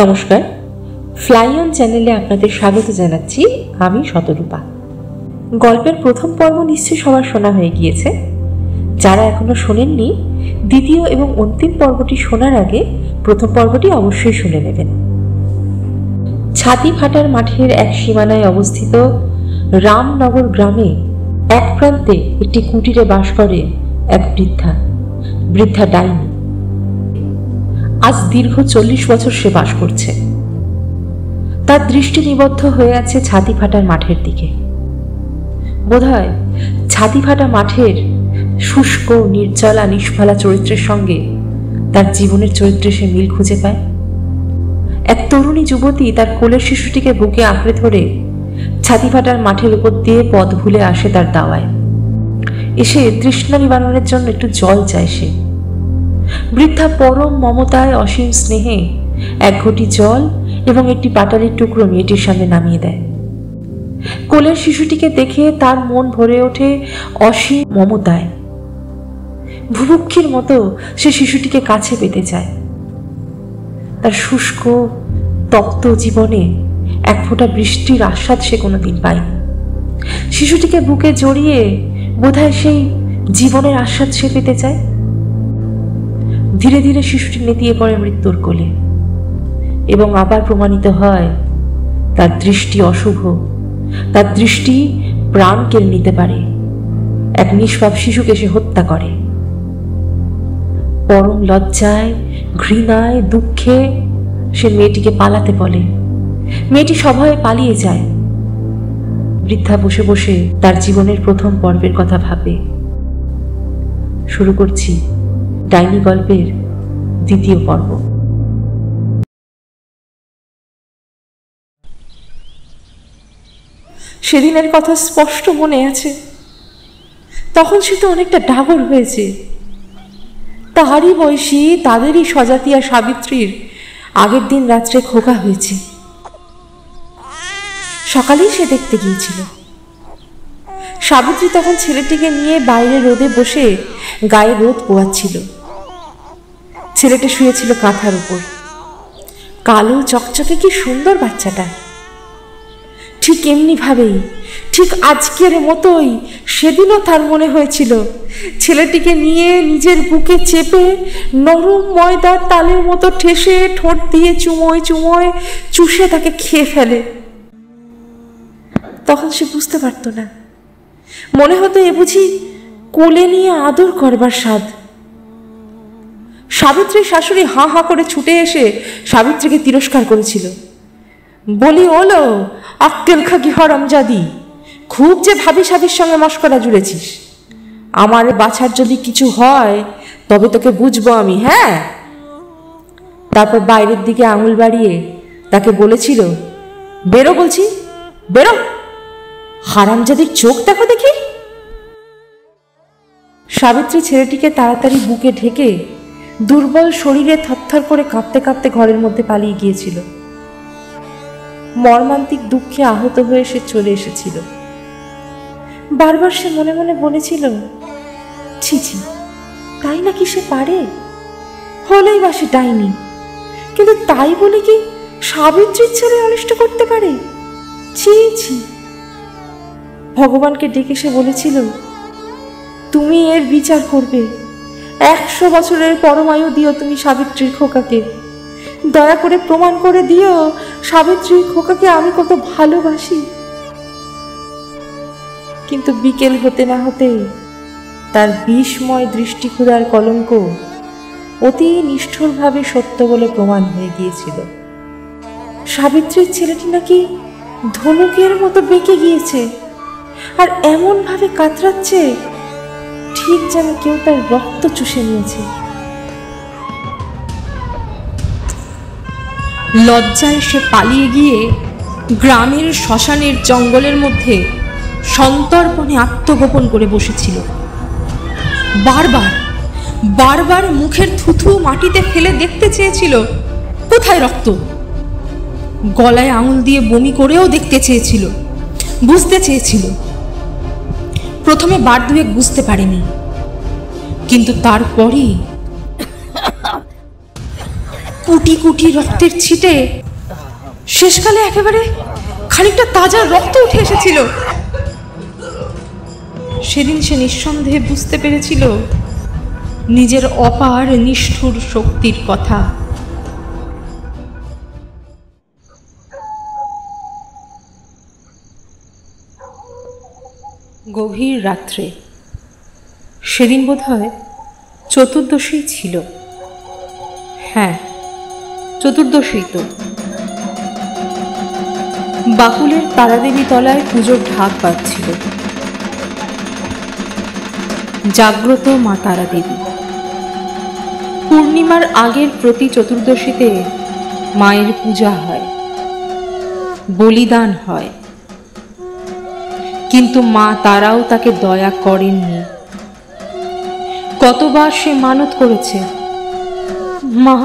নমস্কার, fly on চ্যানেলে আপনাদের স্বাগত জানাচ্ছি। আমি শতরূপা। গল্পের প্রথম পর্ব নিশ্চয়ই সবার শোনা হয়ে গিয়েছে। যারা এখনো শোনেননি, দ্বিতীয় এবং অন্তিম পর্বটি শোনার আগে প্রথম পর্বটি অবশ্যই শুনে নেবেন। ছাতি ফাটার মাঠের এক সীমানায় অবস্থিত রামনগর গ্রামে এক প্রান্তে একটি কুটিরে বাস করে এক বৃদ্ধা ডাইনি। আজ দীর্ঘ 40 বছর সে বাস করছে। তার দৃষ্টি নিবদ্ধ হয়ে আছে ছাতি ফাটার মাঠের দিকে। বোধহয় ছাতি ফাটা মাঠের শুষ্ক নির্জলা নিষ্ফলা চরিত্রের সঙ্গে তার জীবনের চরিত্রে সে মিল খুঁজে পায়। এক তরুণী যুবতী তার কোলের শিশুটিকে বুকে আঁকড়ে ধরে ছাতি ফাটার মাঠের উপর দিয়ে পথ ভুলে আসে তার দাওয়ায়। এসে তৃষ্ণা নিবারণের জন্য একটু জল চায় সে। বৃদ্ধা পরম মমতায় অসীম স্নেহে এক ঘটি জল এবং একটি পাটালির টুকরো মেয়েটির সামনে নামিয়ে দেয়। কোলের শিশুটিকে দেখে তার মন ভরে ওঠে অসীম মমতায়। ভুভুক্ষীর মতো সে শিশুটিকে কাছে পেতে চায়। তার শুষ্ক তপ্ত জীবনে এক ফোঁটা বৃষ্টির আস্বাদ সে কোনোদিন পায়নি। শিশুটিকে বুকে জড়িয়ে বোধহয় সেই জীবনের আস্বাদ সে পেতে চায়। ধীরে ধীরে শিশুটি নেতিয়ে পড়ে মৃত্যুর কোলে এবং আবার প্রমাণিত হয় তার দৃষ্টি অশুভ। তার দৃষ্টি প্রাণ কেড়ে নিতে পারে। এক নিষ্পাপ শিশুকে সে হত্যা করে। পরম লজ্জায়, ঘৃণায়, দুঃখে সে মেয়েটিকে পালাতে বলে। মেয়েটি সভয়ে পালিয়ে যায়। বৃদ্ধা বসে বসে তার জীবনের প্রথম পর্বের কথা ভাবে। শুরু করছি ডাইনি গল্পের দ্বিতীয় পর্ব। সেদিনের কথা স্পষ্ট মনে আছে। তখন সে তো অনেকটা ডাগর হয়েছে। তাহারই বয়সী, তাদেরই স্বজাতিয়া সাবিত্রীর আগের দিন রাত্রে খোকা হয়েছে। সকালেই সে দেখতে গিয়েছিল। সাবিত্রী তখন ছেলেটিকে নিয়ে বাইরে রোদে বসে গায়ে রোদ পোয়াচ্ছিল। ছেলেটা শুয়েছিল কাঁথার উপর। কালো চকচকে কি সুন্দর বাচ্চাটা। ঠিক এমনি ভাবেই, ঠিক আজকের মতোই সেদিনও তার মনে হয়েছিল ছেলেটিকে নিয়ে নিজের বুকে চেপে নরম ময়দার তালের মতো ঠেসে ঠোঁট দিয়ে চুমোয় চুমোয় চুষে তাকে খেয়ে ফেলে। তখন সে বুঝতে পারত না। মনে হতো এ বুঝি কোলে নিয়ে আদর করবার স্বাদ। সাবিত্রীর শাশুড়ি হাঁ হাঁ করে ছুটে এসে সাবিত্রীকে তিরস্কার করেছিল। বলি, ওলো আক্কেল খাকি হরামজাদি, খুব যে ভাবি সাবির সঙ্গে মস্করা জুড়েছিস। আমার বাছার যদি কিছু হয় তবে তোকে বুঝবো আমি। হ্যাঁ। তারপর বাইরের দিকে আঙুল বাড়িয়ে তাকে বলেছিল, বেরো বলছি, বেরো, হারামজাদির চোখ দেখো দেখি। সাবিত্রী ছেলেটিকে তাড়াতাড়ি বুকে ঢেকে দুর্বল শরীরে থরথর করে কাঁপতে কাঁপতে ঘরের মধ্যে পালিয়ে গিয়েছিল। মর্মান্তিক দুঃখে আহত হয়ে সে চলে এসেছিল। বারবার সে মনে মনে বলেছিল, ছি ছি, তাই নাকি সে পারে? হলেই বা সে ডাইনি, কিন্তু তাই বলে কি সাবিত্রীর ছেলে অনিষ্ট করতে পারে? ছি ছি। ভগবানকে ডেকে সে বলেছিল, তুমি এর বিচার করবে। 100 বছরের পরমায়ু দিও তুমি সাবিত্রীর খোকাকে। দয়া করে প্রমাণ করে দিও সাবিত্রীর খোকাকে আমি কত ভালোবাসি। কিন্তু বিকেল হতে না হতে তার বিষময় দৃষ্টিক্ষুধার কলঙ্ক অতি নিষ্ঠুরভাবে সত্য বলে প্রমাণ হয়ে গিয়েছিল। সাবিত্রীর ছেলেটি নাকি ধনুকের মতো বেঁকে গিয়েছে, আর এমন ভাবে কাতরাচ্ছে ঠিক যেন কেউ তার রক্ত চুষে নিয়েছে। লজ্জায় সে পালিয়ে গিয়ে গ্রামের শ্মশানের জঙ্গলের মধ্যে সন্তর্পণে আত্মগোপন করে বসেছিল। বারবার বারবার মুখের থুথু মাটিতে ফেলে দেখতে চেয়েছিল কোথায় রক্ত। গলায় আঙুল দিয়ে বমি করেও দেখতে চেয়েছিল, বুঝতে চেয়েছিল। প্রথমে বার দুয়েক বুঝতে পারেনি, কিন্তু তারপরই কুটি কুটি রক্তের ছিটে শেষকালে একেবারে খানিকটা তাজা রক্ত উঠে এসেছিল। সেদিন সে নিঃসন্দেহে বুঝতে পেরেছিল নিজের অপার নিষ্ঠুর শক্তির কথা। গভীর রাত্রে, সেদিন বোধহয় চতুর্দশী ছিল। হ্যাঁ, চতুর্দশী তো। বাকুলের তারাদেবী তলায় পুজোর ঢাক বাজছিল। জাগ্রত মা তারাদেবী। পূর্ণিমার আগের প্রতি চতুর্দশীতে মায়ের পূজা হয়, বলিদান হয়, কিন্তু মা তারাও তাকে দয়া করেননি। কতবার সে মানত করেছে, মা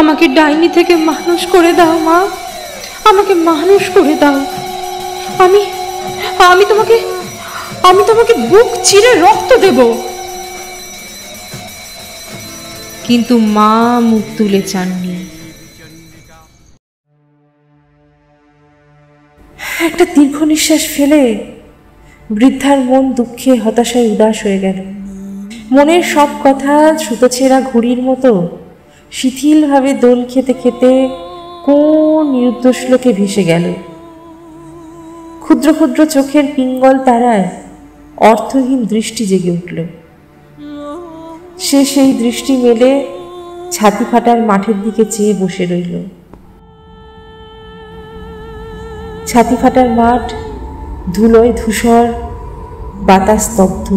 আমাকে ডাইনি থেকে মানুষ করে দাও, মা আমাকে মানুষ করে দাও, আমি তোমাকে বুক চিরে রক্ত দেব। কিন্তু মা মুখ তুলে চাননি। একটা দীর্ঘ নিঃশ্বাস ফেলে বৃদ্ধার মন দুঃখে হতাশায় উদাস হয়ে গেল। মনের সব কথা ছুতোছেঁড়া ঘুড়ির মতো শিথিলভাবে দোল খেতে খেতে কোন নিরুদ্দেশ লোকে ভেসে গেল। ক্ষুদ্র ক্ষুদ্র চোখের পিঙ্গল তারায় অর্থহীন দৃষ্টি জেগে উঠল। সে সেই দৃষ্টি মেলে ছাতি ফাটার মাঠের দিকে চেয়ে বসে রইল। ছাতি ফাটার মাঠ ধুলোয় ধূসর, বাতাস স্তব্ধ।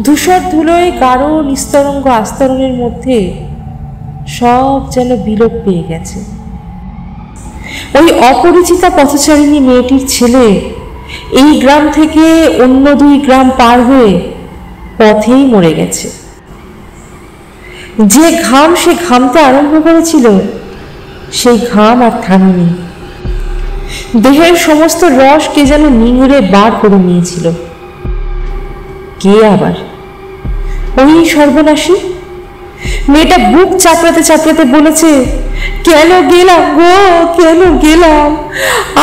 ধূসর ধুলোয় গাঢ় নিস্তরঙ্গ আস্তরণের মধ্যে সব যেন বিলোপ পেয়ে গেছে। ওই অপরিচিতা পথচারিণী মেয়েটির ছেলে এই গ্রাম থেকে অন্য 2 গ্রাম পার হয়ে পথেই মরে গেছে। যে ঘাম সে ঘামতে আরম্ভ করেছিল, সেই ঘাম আর থামেনি। দেহের সমস্ত রস কে যেন নিংড়ে বার করে নিয়েছিল। কে আবার? ওই সর্বনাশী মেয়েটা বুক চাপড়াতে চাপড়াতে বলেছে, কেন গেলাম গো, কেন গেলাম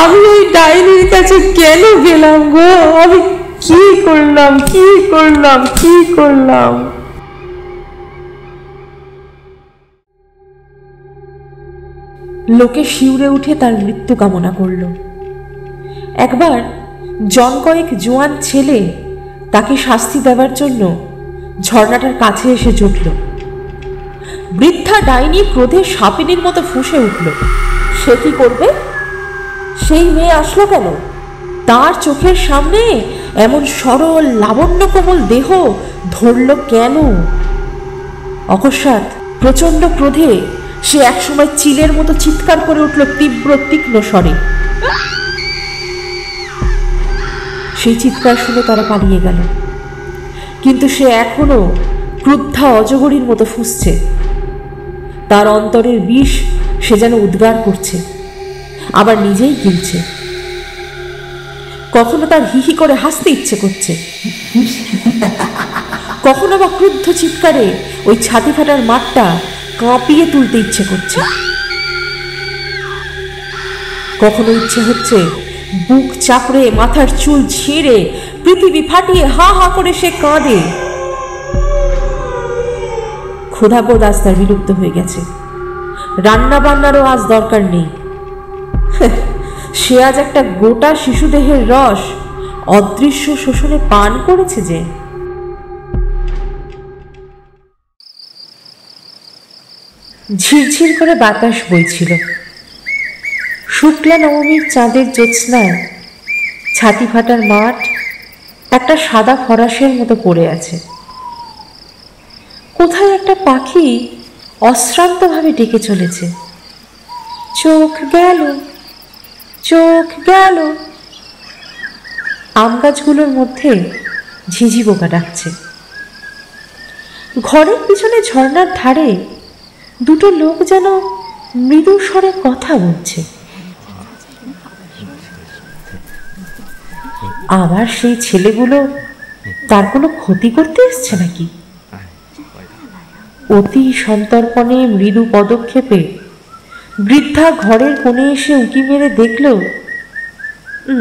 আমি ওই ডাইনির কাছে, কেন গেলাম গো, আমি কি করলাম, কি করলাম, কি করলাম। লোকে শিউরে উঠে তার মৃত্যু কামনা করল। একবার জন কয়েক জোয়ান ছেলে তাকে শাস্তি দেওয়ার জন্য ঝর্ণাটার কাছে এসে জুটল। বৃদ্ধা ডাইনি ক্রোধে সাপিনীর মতো ফুঁসে উঠল। সে কি করবে? সেই মেয়ে আসলো কেন? তার চোখের সামনে এমন সরল লাবণ্য কোমল দেহ ধরল কেন? অকস্মাৎ প্রচণ্ড ক্রোধে সে একসময় চিলের মতো চিৎকার করে উঠল তীব্র তীক্ষ্ণ স্বরে। সেই চিৎকার শুনে তারা পালিয়ে গেল। কিন্তু সে এখনো ক্রুদ্ধা অজগরীর মতো ফুঁসছে। তার অন্তরের বিষ সে যেন উদ্গার করছে, আবার নিজেই গিলছে। কখনো তার হিহি করে হাসতে ইচ্ছে করছে, কখনো বা ক্রুদ্ধ চিৎকারে ওই ছাতি ফাটার মাঠটা কাঁপিয়ে তুলতে ইচ্ছে করছে। কখনো ইচ্ছে হচ্ছে বুক চাপড়ে মাথার চুল ছিঁড়ে পৃথিবী ফাটিয়ে হা হা করে সে কাঁদে। ক্ষুধাবোধ আজ তার বিলুপ্ত হয়ে গেছে। রান্না বান্নারও আজ দরকার নেই। সে আজ একটা গোটা শিশুদেহের রস অদৃশ্য শোষণে পান করেছে যে। ঝিরঝির করে বাতাস বইছিল। শুক্লা নবমীর চাঁদের জ্যোৎস্নায় ছাতি ফাটার মাঠ একটা সাদা ফরাসের মতো পড়ে আছে। কোথায় একটা পাখি অশ্রান্তভাবে ডেকে চলেছে, চোখ গেল, চোখ গেল। আম গাছগুলোর মধ্যে ঝিঝি পোকা ডাকছে। ঘরের পিছনে ঝর্ণার ধারে 2টো লোক যেন মৃদু স্বরে কথা বলছে। আবার সেই ছেলেগুলো তার কোনো ক্ষতি করতে এসছে নাকি? অতি সন্তর্পণে মৃদু পদক্ষেপে বৃদ্ধা ঘরের কোণে এসে উঁকি মেরে দেখল,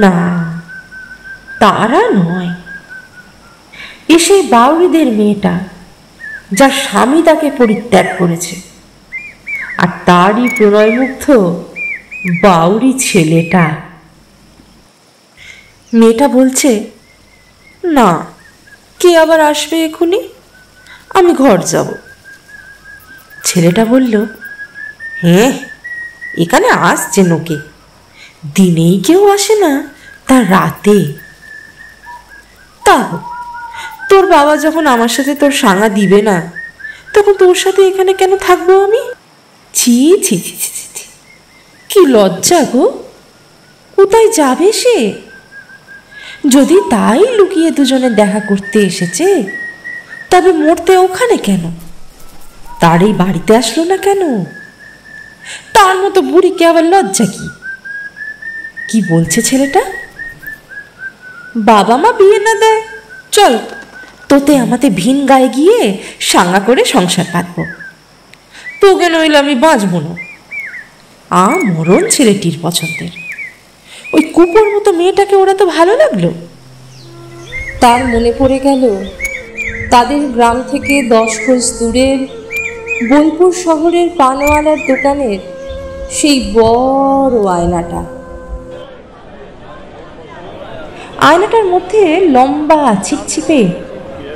না, তারা নয়, এসে বাউরিদের মেয়েটা, যার স্বামী তাকে পরিত্যাগ করেছে, আর তারই প্রণয়মুগ্ধ বাউরি ছেলেটা। মেয়েটা বলছে, না, কে আবার আসবে এখুনি, আমি ঘর যাব। ছেলেটা বলল, হ্যাঁ, এখানে আসছে নোকে, দিনেই কেউ আসে না, তা রাতে। তা তোর বাবা যখন আমার সাথে তোর সাঙ্গা দিবে না, তখন তোর সাথে এখানে কেন থাকবো আমি? ছি ছি ছি ছি ছি, কি লজ্জা গো! কোথায় যাবে সে? যদি তাই লুকিয়ে দুজনে দেখা করতে এসেছে, তবে মরতে ওখানে কেন? তার এই বাড়িতে আসলো না কেন? তার মতো বুড়িকে আবার লজ্জা কি? কি বলছে ছেলেটা? বাবা মা বিয়ে না দেয়, চল তোতে আমাদের ভিন গায়ে গিয়ে সাঙ্গা করে সংসার পাতব, তোকে নইলে আমি বাঁচব না। মরণ ছেলেটির পছন্দের, ওই কুকুর মতো মেয়েটাকে ওরা তো ভালো লাগলো। তার মনে পড়ে গেল তাদের গ্রাম থেকে 10 ক্রোশ দূরের বোলপুর শহরের পানওয়ালার দোকানের সেই বড় আয়নাটা। আয়নাটার মধ্যে লম্বা ছিপছিপে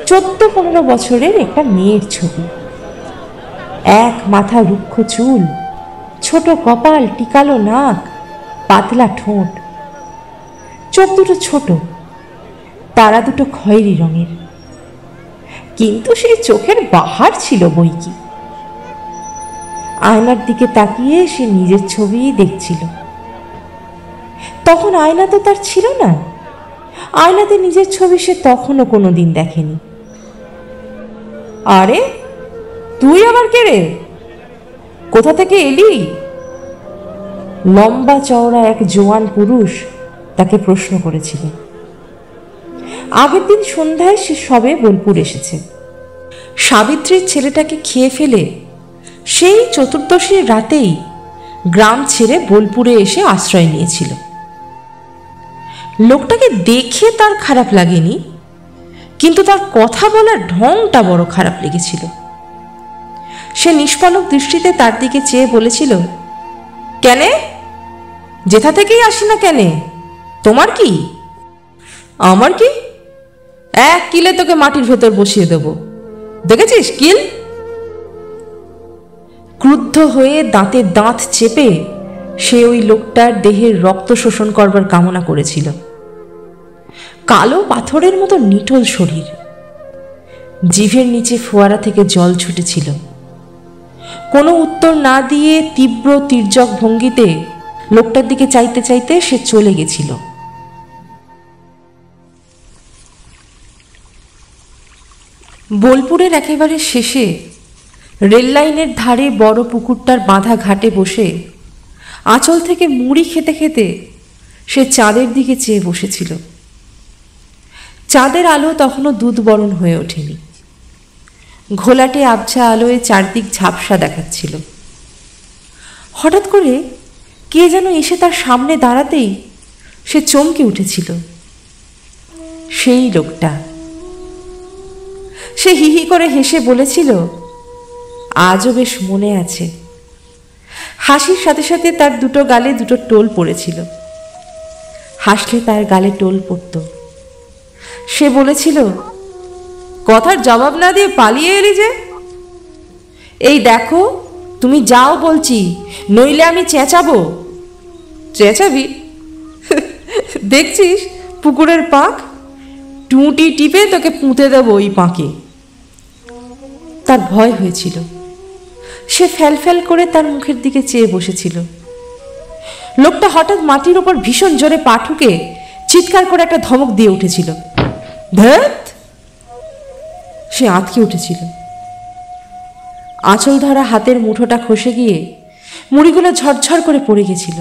14-15 বছরের একটা মেয়ের ছবি। এক মাথা রুক্ষ চুল, ছোট কপাল, টিকালো নাক, পাতলা ঠোঁট, চোখ দুটো ছোট, তারা দুটো খয়েরি রঙের, কিন্তু সেই চোখের বাহার ছিল বই কি। আয়নার দিকে তাকিয়ে সে নিজের ছবি দেখছিল। তখন আয়না তো তার ছিল না, আয়নাতে নিজের ছবি সে তখনও কোনোদিন দেখেনি। আরে তুই আবার কে রে? কোথা থেকে এলি? লম্বা চওড়া এক জোয়ান পুরুষ তাকে প্রশ্ন করেছিল। আগের দিন সন্ধ্যায় সে সবে বোলপুর এসেছে। সাবিত্রীর ছেলেটাকে খেয়ে ফেলে সেই চতুর্দশীর রাতেই গ্রাম ছেড়ে বোলপুরে এসে আশ্রয় নিয়েছিল। লোকটাকে দেখে তার খারাপ লাগেনি, কিন্তু তার কথা বলার ঢংটা বড় খারাপ লেগেছিল। সে নিষ্পলক দৃষ্টিতে তার দিকে চেয়ে বলেছিল, কেনে? যেথা থেকেই আসি না কেনে, তোমার কি? আমার কি? 1 কিলে তোকে মাটির ভেতর বসিয়ে দেব, দেখেছিস কিল? ক্রুদ্ধ হয়ে দাঁতে দাঁত চেপে সে ওই লোকটার দেহের রক্ত শোষণ করবার কামনা করেছিল। কালো পাথরের মতো নিটোল শরীর, জিভের নিচে ফোয়ারা থেকে জল ছুটেছিল। কোনো উত্তর না দিয়ে তীব্র তির্যক ভঙ্গিতে লোকটার দিকে চাইতে চাইতে সে চলে গেছিল। বোলপুরের একেবারে শেষে রেললাইনের ধারে বড় পুকুরটার বাঁধা ঘাটে বসে আঁচল থেকে মুড়ি খেতে খেতে সে চাঁদের দিকে চেয়ে বসেছিল। চাঁদের আলো তখনও দুধ বরণ হয়ে ওঠেনি। ঘোলাটে আবছা আলোয় চারদিক ঝাপসা দেখাচ্ছিল। হঠাৎ করে কে যেন এসে তার সামনে দাঁড়াতেই সে চমকে উঠেছিল। সেই লোকটা। সে হিহি করে হেসে বলেছিল, আজও বেশ মনে আছে। হাসির সাথে সাথে তার দুটো গালে দুটো টোল পড়েছিল। হাসলে তার গালে টোল পড়ত। সে বলেছিল, কথার জবাব না দিয়ে পালিয়ে এলি যে? এই দেখো, তুমি যাও বলছি, নইলে আমি চেঁচাবো। চেঁচাবি? দেখছিস পুকুরের পাঁক, টুঁটি টিপে তোকে পুঁতে দেবো ওই পাঁকে। তার ভয় হয়েছিল। সে ফ্যাল করে তার মুখের দিকে চেয়ে বসেছিল। লোকটা হঠাৎ মাটির ওপর ভীষণ জোরে পা ঠুকে চিৎকার করে একটা ধমক দিয়ে উঠেছিল। ধ্যাৎ! সে আঁতকে উঠেছিল। আঁচল ধরা হাতের মুঠোটা খসে গিয়ে মুড়িগুলো ঝরঝর করে পড়ে গেছিল।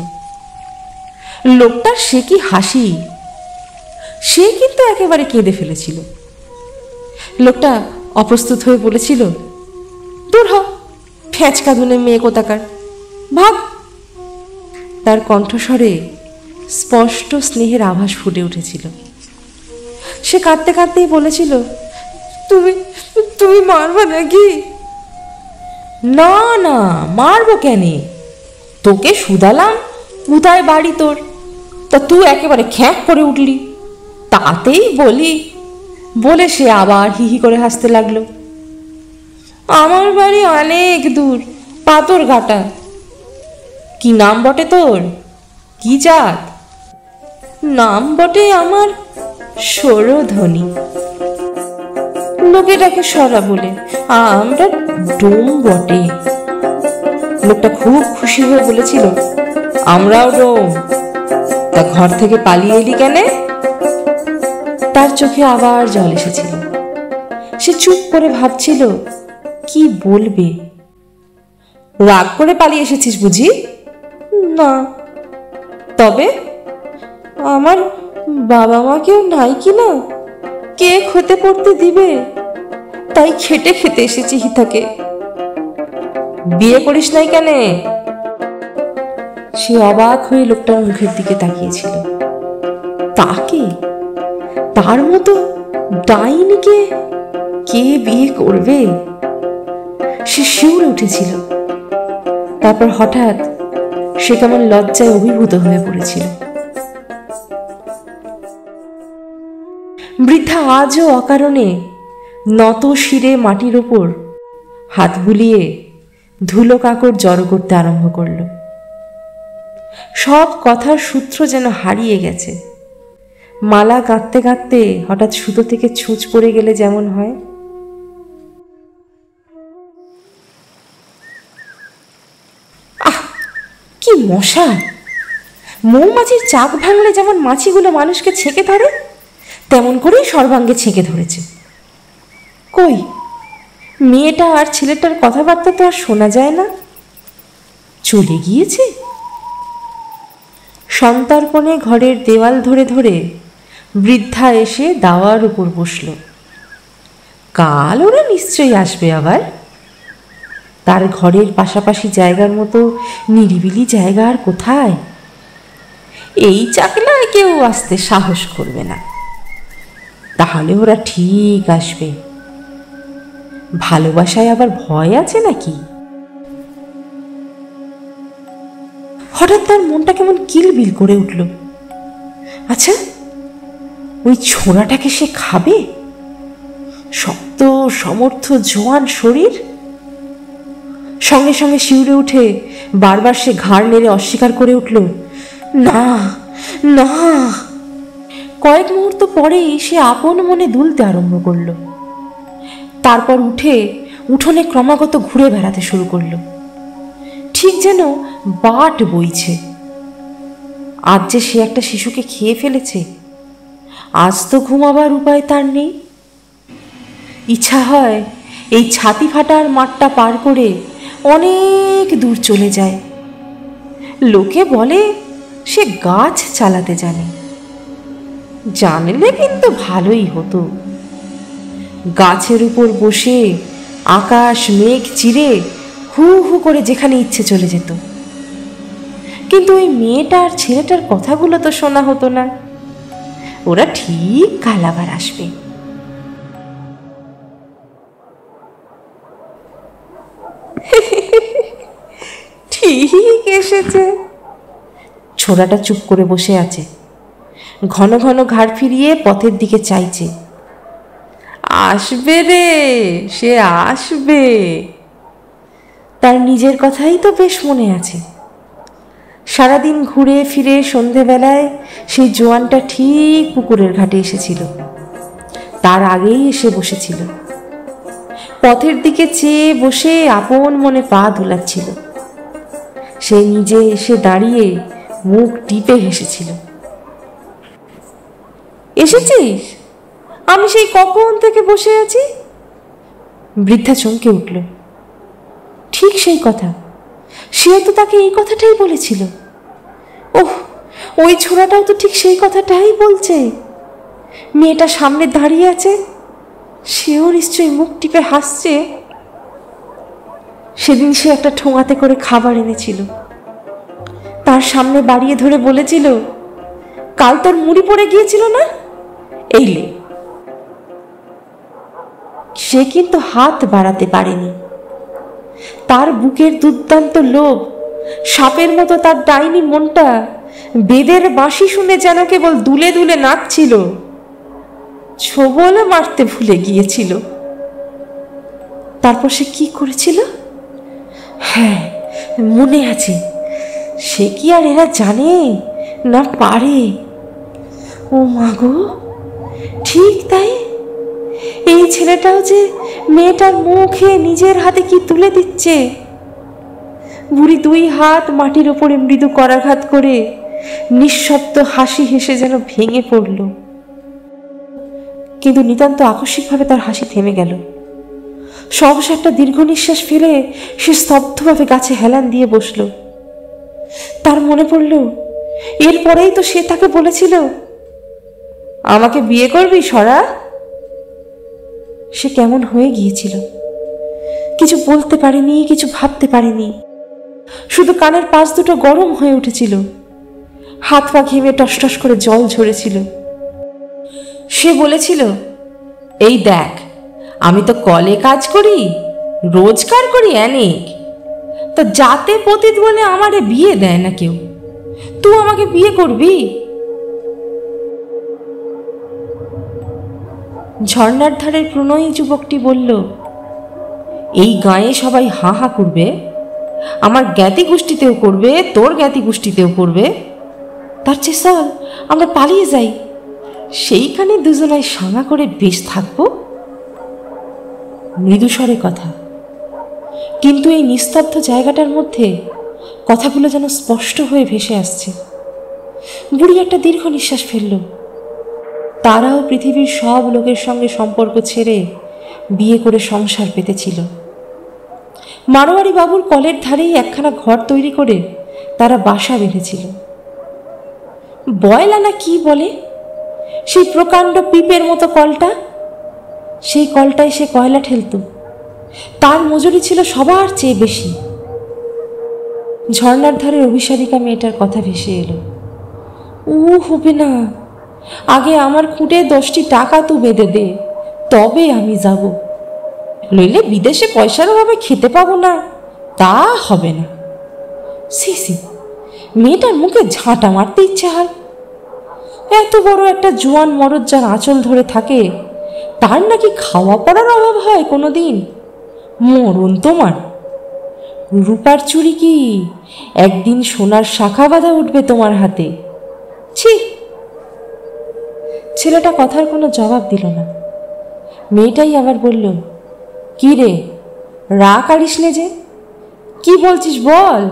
লোকটার সে কি হাসি! সে কিন্তু একেবারে কেঁদে ফেলেছিল। লোকটা অপ্রস্তুত হয়ে বলেছিল, দূর হ, ফ্যাঁচকা দুনে মেয়ে কোথাকার, ভাগ। তার কণ্ঠস্বরে স্পষ্ট স্নেহের আভাস ফুটে উঠেছিল। সে কাঁদতে কাঁদতেই বলেছিল, তুমি তুমি মারবা নাকি? না না, মারবো কেন, তোকে শুধালাম কোথায় বাড়ি তোর, তা তুই একেবারে খ্যাঁক করে উঠলি, তাতেই বলি, বলে সে আবার হিহি করে হাসতে লাগলো। আমার বাড়ি অনেক দূর, পাথর ঘাটা। কি নাম বটে তোর, কি জাত? নাম বটে আমার সরধ্বনি, লোকে ডাকে সরা বলে, আমরা ডোম বটে। লোকটা খুব খুশি হয়ে বলেছিল, আমরাও ডোম, তা ঘর থেকে পালিয়ে এলি কেন? তার চোখে আবার জল এসেছিল। সে চুপ করে ভাবছিল কি বলবে। রাগ করে পালিয়ে এসেছিস বুঝি? না। তবে? আমার বাবা মা কেউ নাই কি না, কে খেতে পড়তে দিবে, তাই খেটে খেতে এসেছি হিতাকে। বিয়ে করিস নাই কেন? সে অবাক হয়ে লোকটার মুখের দিকে তাকিয়েছিল। তাকে, তার মতো ডাইনিকে কে বিয়ে করবে? সে শিউরে উঠেছিল। তারপর হঠাৎ সে কেমন লজ্জায় অভিভূত হয়ে পড়েছিল। বৃদ্ধা আজও অকারণে নত শিরে মাটির ওপর হাত বুলিয়ে ধুলো কাকড় জড়ো করতে আরম্ভ করল। সব কথার সূত্র যেন হারিয়ে গেছে। মালা গাঁথতে গাঁথতে হঠাৎ সুতো থেকে ছুঁচ পড়ে গেলে যেমন হয়। আহ, কি মশা! মৌমাছির চাক ভাঙলে যেমন মাছিগুলো মানুষকে ছেঁকে ধরে, তেমন করেই সর্বাঙ্গে ছেঁকে ধরেছে। কই, মেয়েটা আর ছেলেটার কথাবার্তা তো আর শোনা যায় না। চলে গিয়েছে? সন্তর্পণে ঘরের দেওয়াল ধরে ধরে বৃদ্ধা এসে দাওয়ার উপর বসল। কাল ওরা নিশ্চয়ই আসবে আবার। তার ঘরের পাশাপাশি জায়গার মতো নিরিবিলি জায়গা আর কোথায়? এই চাকলায় কেউ আসতে সাহস করবে না। তাহলে ওরা ঠিক আসবে। ভালোবাসায় আবার ভয় আছে নাকি? হঠাৎ তার মনটা কেমন কিলবিল করে উঠল। আচ্ছা, ওই ছোড়াটাকে সে খাবে? শক্ত সমর্থ জোয়ান শরীর। সঙ্গে সঙ্গে শিউরে উঠে বারবার সে ঘাড় নেড়ে অস্বীকার করে উঠল, না না। কয়েক মুহূর্ত পরেই সে আপন মনে দুলতে আরম্ভ করল। তারপর উঠে উঠোনে ক্রমাগত ঘুরে বেড়াতে শুরু করল, ঠিক যেন বাট বইছে। আজ যে সে একটা শিশুকে খেয়ে ফেলেছে, আজ তো ঘুমাবার উপায় তার নেই। ইচ্ছা হয় এই ছাতি ফাটার মাঠটা পার করে অনেক দূর চলে যায়। লোকে বলে সে গাছ চালাতে জানে। জানলে কিন্তু ভালোই হতো। গাছের উপর বসে আকাশ মেঘ চিরে হু হু করে যেখানে ইচ্ছে চলে যেত। কিন্তু ওই মেয়েটা আর ছেলেটার কথাগুলো তো শোনা হতো না। ওরা ঠিক কাল আবার আসবে। ঠিক এসেছে। ছোড়াটা চুপ করে বসে আছে, ঘন ঘন ঘাড় ফিরিয়ে পথের দিকে চাইছে। আসবে রে, সে আসবে। তার নিজের কথাই তো বেশ মনে আছে। সারাদিন ঘুরে ফিরে সন্ধেবেলায় সেই জোয়ানটা ঠিক পুকুরের ঘাটে এসেছিল। তার আগেই এসে বসেছিল। পথের দিকে চেয়ে বসে আপন মনে পা দুলাচ্ছিল। সে নিজে এসে দাঁড়িয়ে মুখ টিপে হেসেছিল। এসেছিস? আমি সেই কখন থেকে বসে আছি। বৃদ্ধা চমকে উঠল। ঠিক সেই কথা, সেও তো তাকে এই কথাটাই বলেছিল। ওহ, ওই ছোড়াটাও তো ঠিক সেই কথাটাই বলছে। মেয়েটা সামনে দাঁড়িয়ে আছে, সেও নিশ্চয়ই মুখ টিপে হাসছে। সেদিন সে একটা ঠোঙাতে করে খাবার এনেছিল, তার সামনে বাড়িয়ে ধরে বলেছিল, কাল তোর মুড়ি পড়ে গিয়েছিল না, এই লে। সে কিন্তু হাত বাড়াতে পারেনি। তার বুকের দুর্দান্ত লোভ, সাপের মতো তার ডাইনি মনটা বেদের বাঁশি শুনে যেন কেবল দুলে দুলে নাচছিল, ছোবলে মারতে ভুলে গিয়েছিল। তারপর সে কি করেছিল? হ্যাঁ, মনে আছে। সে কি আর এরা জানে না পারে? ও মা গো, ঠিক তাই। এই ছেলেটাও যে মেয়েটার মুখে নিজের হাতে কি তুলে দিচ্ছে। বুড়ি দুই হাত মাটির ওপরে মৃদু করাঘাত করে নিঃশব্দ হাসি হেসে যেন ভেঙে পড়ল। কিন্তু নিতান্ত আকস্মিকভাবে তার হাসি থেমে গেল। সহসা একটা দীর্ঘ নিঃশ্বাস ফেলে সে স্তব্ধভাবে গাছে হেলান দিয়ে বসল। তার মনে পড়ল, এরপরেই তো সে তাকে বলেছিল, আমাকে বিয়ে করবি সরা? সে কেমন হয়ে গিয়েছিল, কিছু বলতে পারেনি, কিছু ভাবতে পারেনি। শুধু কানের পাশ দুটো গরম হয়ে উঠেছিল, হাত পা ঘেমে টসটস করে জল ঝরেছিল। সে বলেছিল, এই দেখ, আমি তো কলে কাজ করি, রোজগার করি অনেক, তো যাতে পতিত বলে আমারে বিয়ে দেয় না কেউ, তুই আমাকে বিয়ে করবি? ঝর্ণার ধারের প্রণয়ী যুবকটি বলল, এই গায়ে সবাই হা হা করবে, আমার জ্ঞাতি গোষ্ঠীতেও করবে, তোর জ্ঞাতি গোষ্ঠীতেও করবে। তার চেয়ে চল আমরা পালিয়ে যাই, সেইখানে দুজনায় সাঙা করে বেশ থাকবো। মৃদুস্বরে কথা, কিন্তু এই নিস্তব্ধ জায়গাটার মধ্যে কথাগুলো যেন স্পষ্ট হয়ে ভেসে আসছে। বুড়ি একটা দীর্ঘ নিঃশ্বাস ফেলল। তারাও পৃথিবীর সব লোকের সঙ্গে সম্পর্ক ছেড়ে বিয়ে করে সংসার পেতেছিল। মারোয়ারি বাবুর কলের ধারেই একখানা ঘর তৈরি করে তারা বাসা বেঁধেছিল। বয়লা না কি বলে, সেই প্রকাণ্ড পিপের মতো কলটা, সেই কলটায় সে কয়লা ঠেলত। তার মজুরি ছিল সবার চেয়ে বেশি। ঝর্ণার ধারে অভিসারিকা মেয়েটার কথা ভেসে এলো, হবে না, আগে আমার খুঁটে 10টি টাকা তো বেঁধে দে, তবে আমি যাব, নইলে বিদেশে পয়সার অভাবে খেতে পাবো না, তা হবে না। সিসি, মেয়েটার মুখে ঝাঁটা মারতে ইচ্ছে হয়। এত বড় একটা জোয়ান মরদ যার আঁচল ধরে থাকে, তার নাকি খাওয়া পড়ার অভাব হয় কোনোদিন? মরণ তোমার। রূপার চুরি কি একদিন সোনার শাখা বাঁধা উঠবে তোমার হাতে? ছি। ছেলেটা কথার কোনো জবাব দিল না। মেয়েটাই আবার বলল, কি রে, রাগ আড়িস নে যে, কি বলছিস বল,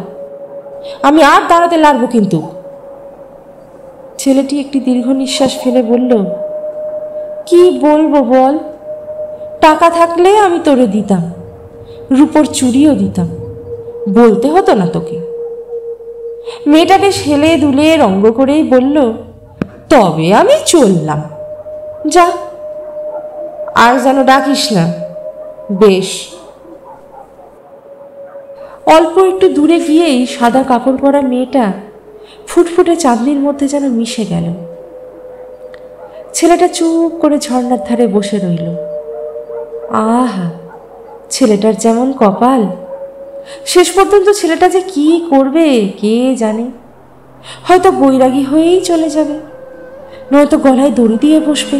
আমি আর দাঁড়াতে লাগবো কিন্তু। ছেলেটি একটি দীর্ঘ নিঃশ্বাস ফেলে বলল, কি বলবো বল, টাকা থাকলে আমি তোরে দিতাম, রূপোর চুড়িও দিতাম, বলতে হতো না তোকে। মেয়েটা বেশ হেলে দুলে রঙ্গ করেই বলল, তবে আমি চললাম, যা, আর যেন ডাকিস না। বেশ। অল্প একটু দূরে গিয়েই সাদা কাপড় পরা মেয়েটা ফুটফুটে চাঁদনির মধ্যে যেন মিশে গেল। ছেলেটা চুপ করে ঝর্ণার ধারে বসে রইল। আহা, ছেলেটার যেমন কপাল, শেষ পর্যন্ত ছেলেটা যে কি করবে কে জানে। হয়তো বৈরাগী হয়েই চলে যাবে, নয়তো গলায় দড়ি দিয়ে বসবে।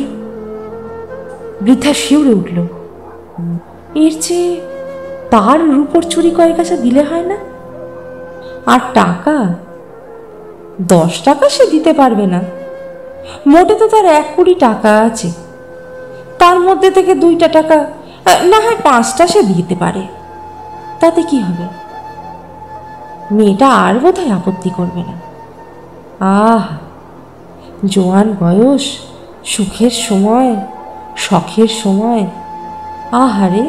বৃদ্ধা শিউরে উঠল। এর চেয়ে তার রূপোর চুরি কয়েক আশা দিলে হয় না? আর টাকা, 10 টাকা সে দিতে পারবে না, মোটে তো তার 1 কোটি টাকা আছে, তার মধ্যে থেকে 2টা টাকা, না হয় 5টা সে দিতে পারে, তাতে কি হবে? মেয়েটা আর বোধহয় আপত্তি করবে না। আহ, জোয়ান বয়স, সুখের সময়, শখের সময়। আহারে,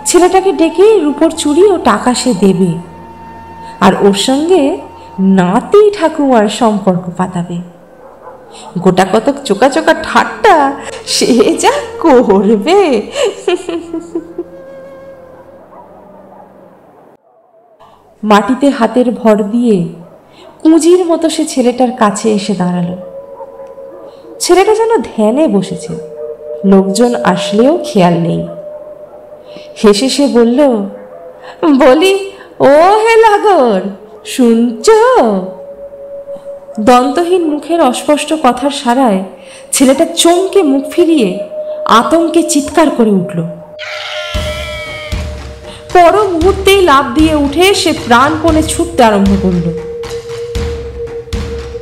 ছেলেটাকে ডেকে রূপোর চুড়ি ও টাকা সে দেবে, আর ওর সঙ্গে নাতি ঠাকুমার সম্পর্ক পাতাবে। গোটা কতক চোকা চোকা ঠাট্টা সে যা করবে। মাটিতে হাতের ভর দিয়ে কুঁজির মতো সে ছেলেটার কাছে এসে দাঁড়ালো। ছেলেটা যেন ধ্যানে বসেছে, লোকজন আসলেও খেয়াল নেই। হেসে সে বলল, বলি ও হে লাগর, শুনছ? দন্তহীন মুখের অস্পষ্ট কথার সারায় ছেলেটা চমকে মুখ ফিরিয়ে আতঙ্কে চিৎকার করে উঠল। পর মুহূর্তেই লাফ দিয়ে উঠে সে প্রাণপণে ছুটতে আরম্ভ করল।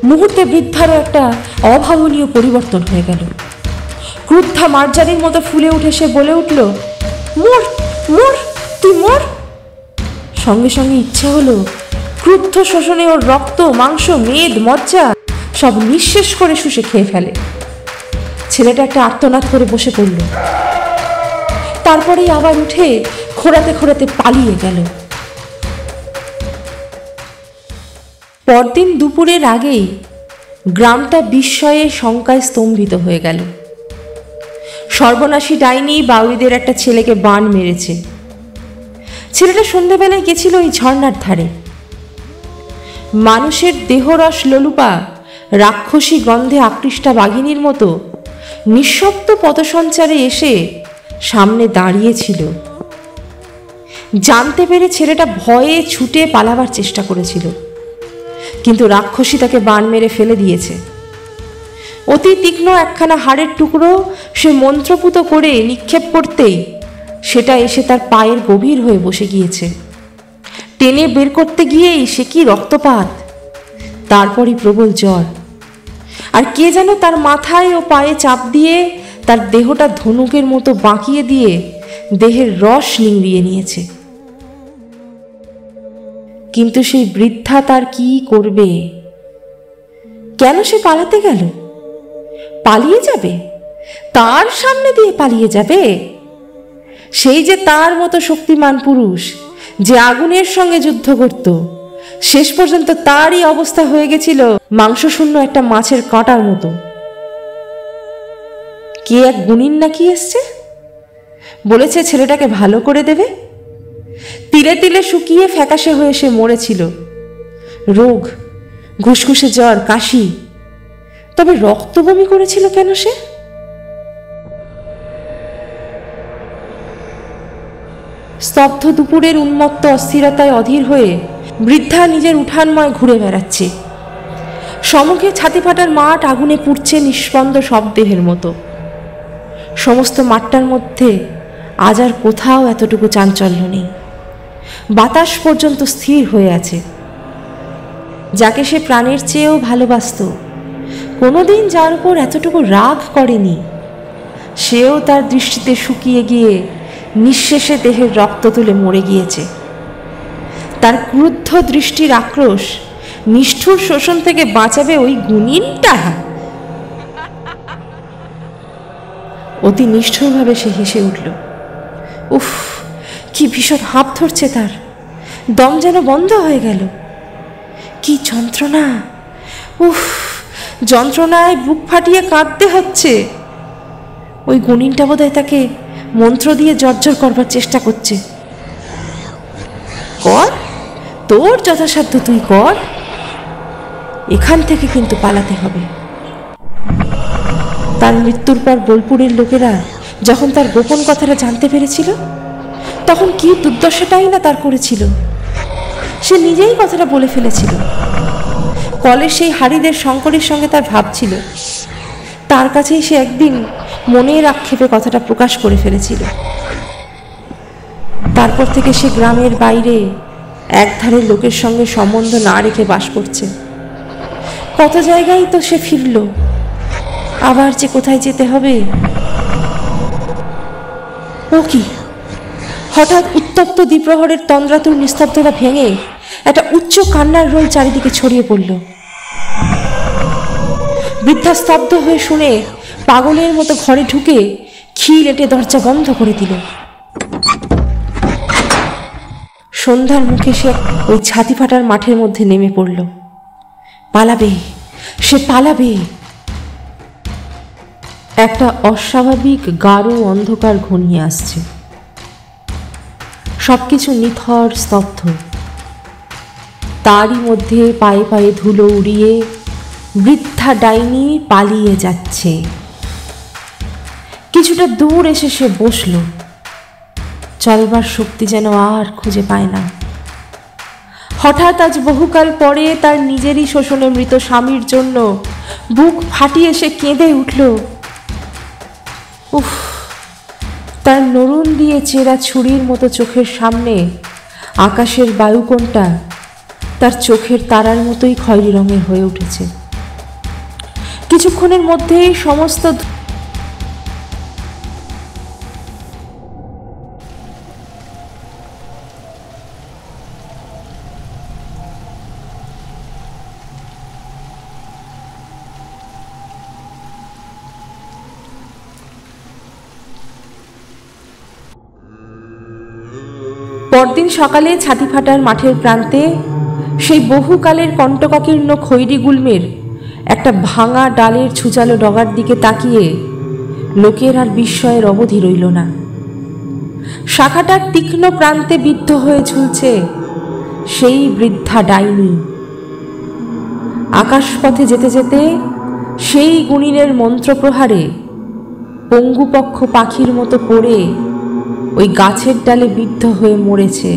মুহূর্তে বৃদ্ধারও একটা অভাবনীয় পরিবর্তন হয়ে গেল। ক্রুদ্ধা মার্জারির মতো ফুলে উঠে সে বলে উঠল, মোর মোর, তুই মোর। সঙ্গে সঙ্গে ইচ্ছা হলো ক্রুদ্ধ শোষণে ওর রক্ত, মাংস, মেদ, মজ্জা সব নিঃশেষ করে শুষে খেয়ে ফেলে। ছেলেটা একটা আর্তনাদ করে বসে পড়ল। তারপরেই আবার উঠে খোঁড়াতে খোঁড়াতে পালিয়ে গেল। পরদিন দুপুরের আগেই গ্রামটা বিস্ময়ে শঙ্কায় স্তম্ভিত হয়ে গেল। সর্বনাশী ডাইনি বাউরিদের একটা ছেলেকে বান মেরেছে। ছেলেটা সন্ধ্যেবেলায় গেছিল ওই ঝর্ণার ধারে। মানুষের দেহরস লোলুপা রাক্ষসী গন্ধে আকৃষ্টা বাঘিনীর মতো নিঃশব্দ পদসঞ্চারে এসে সামনে দাঁড়িয়েছিল। জানতে পেরে ছেলেটা ভয়ে ছুটে পালাবার চেষ্টা করেছিল, কিন্তু রাক্ষসী তাকে বান মেরে ফেলে দিয়েছে। অতি তীক্ষ্ণ একখানা হাড়ের টুকরো সে মন্ত্রপুত করে নিক্ষেপ করতেই সেটা এসে তার পায়ের গভীর হয়ে বসে গিয়েছে। টেনে বের করতে গিয়েই সে কি রক্তপাত, তারপরই প্রবল জ্বর। আর কে যেন তার মাথায় ও পায়ে চাপ দিয়ে তার দেহটা ধনুকের মতো বাঁকিয়ে দিয়ে দেহের রস নিংড়িয়ে নিয়েছে। কিন্তু সেই বৃদ্ধা তার কি করবে? কেন সে পালাতে গেল? পালিয়ে যাবে? তার সামনে দিয়ে পালিয়ে যাবে? সেই যে তার মতো শক্তিমান পুরুষ, যে আগুনের সঙ্গে যুদ্ধ করত, শেষ পর্যন্ত তারই অবস্থা হয়ে গেছিল মাংসশূন্য একটা মাছের কাঁটার মতো। কে এক গুণিন নাকি এসছে, বলেছে ছেলেটাকে ভালো করে দেবে। তিলে তিলে শুকিয়ে ফ্যাকাশে হয়ে সে মরেছিল। রোগ, ঘুসঘুসে জ্বর, কাশি। তবে রক্ত বমি করেছিল কেন সে? স্তব্ধ দুপুরের উন্মত্ত অস্থিরতায় অধীর হয়ে বৃদ্ধা নিজের উঠানময় ঘুরে বেড়াচ্ছে। সম্মুখে ছাতি ফাটার মাঠ আগুনে পুড়ছে নিষ্পন্দ সব দেহের মতো। সমস্ত মাঠটার মধ্যে আজ আর কোথাও এতটুকু চাঞ্চল্য নেই। বাতাস পর্যন্ত স্থির হয়ে আছে। যাকে সে প্রাণের চেয়েও ভালোবাসত, কোনোদিন যার উপর এতটুকু রাগ করেনি, সেও তার দৃষ্টিতে শুকিয়ে গিয়ে নিঃশেষে দেহের রক্ত তুলে মরে গিয়েছে। তার ক্রুদ্ধ দৃষ্টির আক্রোশ নিষ্ঠুর শোষণ থেকে বাঁচাবে ওই গুণিনটা? অতি নিষ্ঠুরভাবে সে হেসে উঠল। উফ, কি ভীষণ হাঁপ ধরছে তার, দম যেন বন্ধ হয়ে গেল। কি যন্ত্রণা! উফ, যন্ত্রণায় বুক ফাটিয়ে কাঁদতে হচ্ছে। ওই গুণিনটা বোধহয় তাকে মন্ত্র দিয়ে জর্জর করবার চেষ্টা করছে। কর, তোর যথাসাধ্য তুই কর, এখান থেকে কিন্তু পালাতে হবে। তার মৃত্যুর পর বোলপুরের লোকেরা যখন তার গোপন কথাটা জানতে পেরেছিল, তখন কি দুর্দশাটাই না তার করেছিল। সে নিজেই কথাটা বলে ফেলেছিল। কলের সেই হাড়িদের শঙ্করের সঙ্গে তার ভাব ছিল। তার কাছেই সে একদিন মনের আক্ষেপে কথাটা প্রকাশ করে ফেলেছিল। তারপর থেকে সে গ্রামের বাইরে একধারের লোকের সঙ্গে সম্বন্ধ না রেখে বাস করছে। কত জায়গায় তো সে ফিরল, আবার যে কোথায় যেতে হবে। ও কি, হঠাৎ উত্তপ্ত দ্বিপ্রহরের তন্দ্রাতুর নিস্তব্ধতা ভেঙে একটা উচ্চ কান্নার রোল চারিদিকে ছড়িয়ে পড়ল। বৃদ্ধা স্তব্ধ হয়ে শুনে পাগলের মতো ঘরে ঢুকে খিল এঁটে দরজা বন্ধ করে দিল। সন্ধ্যার মুখে সে ওই ছাতি ফাটার মাঠের মধ্যে নেমে পড়ল। পালাবে, সে পালাবে। একটা অস্বাভাবিক গাঢ় অন্ধকার ঘনিয়ে আসছে। সবকিছু নিথর, স্তব্ধ। তারই মধ্যে পায়ে পায়ে ধুলো উড়িয়ে বৃদ্ধা ডাইনি পালিয়ে যাচ্ছে। কিছুটা দূর এসে সে বসল, চলবার শক্তি যেন আর খুঁজে পায় না। হঠাৎ আজ বহুকাল পরে তার নিজেরই শোষণে মৃত স্বামীর জন্য বুক ফাটিয়ে সে কেঁদে উঠল। উফ, তার নরুন দিয়ে চেরা ছুরির মতো চোখের সামনে আকাশের বায়ুকোণটা তার চোখের তারার মতোই খয়েরি রঙের হয়ে উঠেছে। কিছুক্ষণের মধ্যেই সমস্ত পরদিন সকালে ছাতিফাটার মাঠের প্রান্তে সেই বহুকালের কণ্টকাকীর্ণ খৈরি গুল্মের একটা ভাঙা ডালের ছুচালো ডগার দিকে তাকিয়ে লোকের আর বিস্ময়ের অবধি রইল না। শাখাটার তীক্ষ্ণ প্রান্তে বিদ্ধ হয়ে ঝুলছে সেই বৃদ্ধা ডাইনি। আকাশপথে যেতে যেতে সেই গুণিনের মন্ত্রপ্রহারে পঙ্গুপক্ষ পাখির মতো পড়ে ওই গাছের ডালে বিদ্ধ হয়ে মরেছে।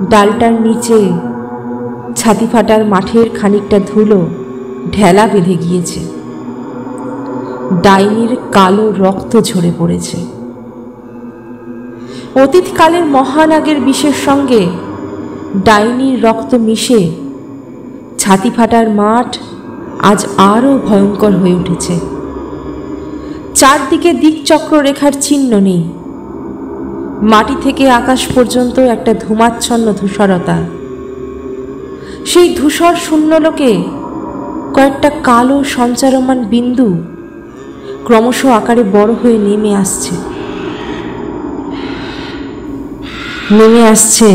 ডালটার নিচে ছাতিফাটার মাঠের খানিকটা ধুলো ঢেলা বেঁধে গিয়েছে। ডাইনির কালো রক্ত ঝরে পড়েছে। অতীতকালের মহানাগের বিষের সঙ্গে ডাইনির রক্ত মিশে ছাতিফাটার মাঠ আজ আরও ভয়ঙ্কর হয়ে উঠেছে। চারদিকে দিকচক্র রেখার চিহ্ন নেই। মাটি থেকে আকাশ পর্যন্ত একটা ধূমাচ্ছন্ন ধূসরতা। সেই ধূসর শূন্যলোকে কয়েকটা কালো সঞ্চারমান বিন্দু ক্রমশ আকারে বড় হয়ে নেমে আসছে। নেমে আসছে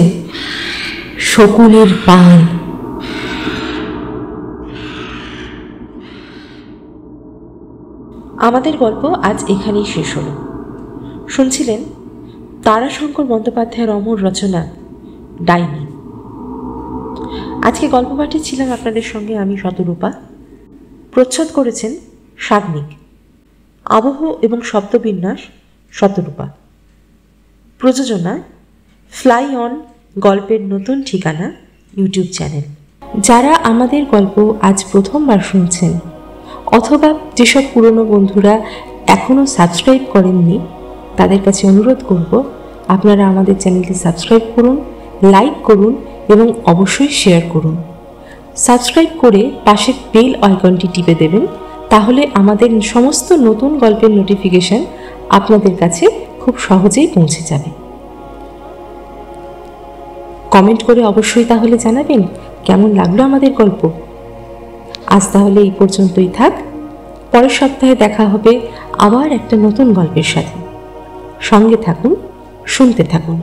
শকুনের পাল। আমাদের গল্প আজ এখানেই শেষ হলো। শুনছিলেন তারাশঙ্কর বন্দ্যোপাধ্যায়ের অমর রচনা ডাইনি। আজকে গল্প পাঠে ছিলাম আপনাদের সঙ্গে আমি শতরূপা। প্রচ্ছদ করেছেন সাগ্নিক। আবহ এবং শব্দবিন্যাস শতরূপা। প্রযোজনা ফ্লাই অন গল্পের নতুন ঠিকানা ইউটিউব চ্যানেল। যারা আমাদের গল্প আজ প্রথমবার শুনছেন অথবা যেসব পুরনো বন্ধুরা এখনও সাবস্ক্রাইব করেননি তাদের কাছে অনুরোধ করব আপনারা আমাদের চ্যানেলটি সাবস্ক্রাইব করুন, লাইক করুন এবং অবশ্যই শেয়ার করুন। সাবস্ক্রাইব করে পাশের বেল আইকনটি টিপে দেবেন, তাহলে আমাদের সমস্ত নতুন গল্পের নোটিফিকেশন আপনাদের কাছে খুব সহজেই পৌঁছে যাবে। কমেন্ট করে অবশ্যই তাহলে জানাবেন কেমন লাগলো আমাদের গল্প। আজ তাহলে এই পর্যন্তই থাক। পরের সপ্তাহে দেখা হবে আবার একটা নতুন গল্পের সাথে। সঙ্গে থাকুন, শুনতে থাকুন।